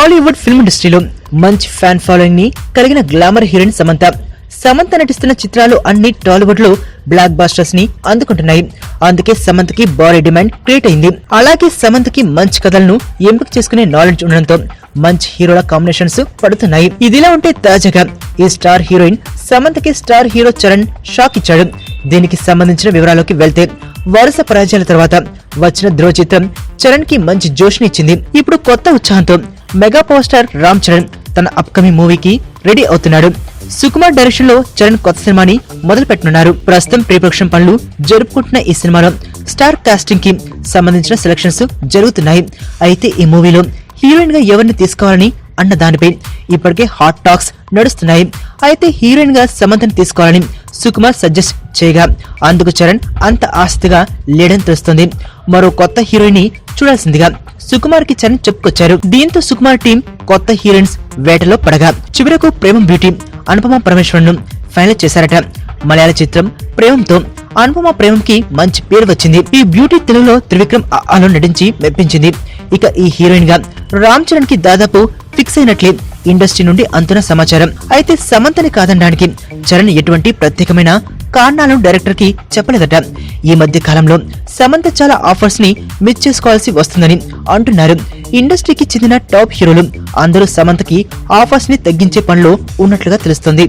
Tollywood film ఇండస్ట్రీలో మంచి fan following ని కలిగిన గ్లామర్ హీరోయిన్ సమంత నటిస్తున్న చిత్రాలు అన్ని టాలీవుడ్ లో బ్లాక్ బాస్టర్స్ ని అందుకుంటున్నాయి. అందుకే సమంతకి భారీ డిమాండ్ క్రియేట్ అయింది. అలాగే సమంతకి మంచి కథలను ఎంపిక చేసుకునే నాలెడ్జ్ ఉండడంతో మంచి హీరోల కాంబినేషన్స్ పడుతున్నాయి. ఇదిలా ఉంటే తాజాగా ఈ స్టార్ హీరోయిన్ సమంతకి స్టార్ హీరో చరణ్ షాక్ ఇచ్చాడు. దీనికి సంబంధించిన వివరాల్లోకి వెళ్తే వరుస పరాజయాల తర్వాత వచ్చిన ధ్రువ చిత్రం చరణ్ కి మంచి జోష్ ఇచ్చింది. ఇప్పుడు కొత్త ఉత్సాహంతో mega power star Ram Charan తన అప్కమింగ్ మూవీకి రెడీ అవుతున్నాడు. సుకుమార్ డైరెక్షన్ లో చరణ్ కొత్త సినిమాని మొదలు పెట్టనున్నారు. ప్రస్తుతం ప్రీ ప్రొడక్షన్ పనులు జరుపుకుంటున్న ఈ సినిమాలో స్టార్ కాస్టింగ్ కి సంబంధించిన సెలక్షన్స్ జరుగుతున్నాయి. అయితే ఈ మూవీలో హీరోయిన్ గా ఎవరిని తీసుకోవాలని అన్న దానిపై ఇప్పటికే హాట్ టాక్స్ నడుస్తున్నాయి. అయితే హీరోయిన్ గా సమంతని తీసుకోవాలని సుకుమార్ సజెస్ట్ చేయగా అందుకు చరణ్ అంత ఆసక్తిగా లేడని తెలుస్తుంది. మరో కొత్త హీరోయిన్ ని చూడాల్సిందిగా సుకుమార్ కి చరణ్ చెప్పుకొచ్చారు. దీంతో సుకుమార్ టీం కొత్త హీరోయిన్స్ వేటలో పడగా చివరకు ప్రేమం బ్యూటీ అనుపమ పరమేశ్వరన్ ను ఫైనల్ చేశారట. మలయాళ చిత్రం ప్రేమంతో అనుపమ ప్రేమంకి మంచి పేరు వచ్చింది. ఈ బ్యూటీ తెలుగులో త్రివిక్రమ్ ఆలో నటించి మెప్పించింది. ఇక ఈ హీరోయిన్ గా రామ్ చరణ్ కి దాదాపు ఫిక్స్ అయినట్లే ఇండస్ట్రీ నుండి అంతున్న సమాచారం. అయితే సమంతని కాదనడానికి చరణ్ ఎటువంటి ప్రత్యేకమైన కారణాలను డైరెక్టర్ కి చెప్పలేదట. ఈ మధ్య కాలంలో సమంత చాలా ఆఫర్స్ ని మిస్ చేసుకోవాల్సి వస్తుందని అంటున్నారు. ఇండస్ట్రీకి చెందిన టాప్ హీరోలు అందరూ సమంతకి ఆఫర్స్ ని తగ్గించే పనిలో ఉన్నట్లుగా తెలుస్తుంది.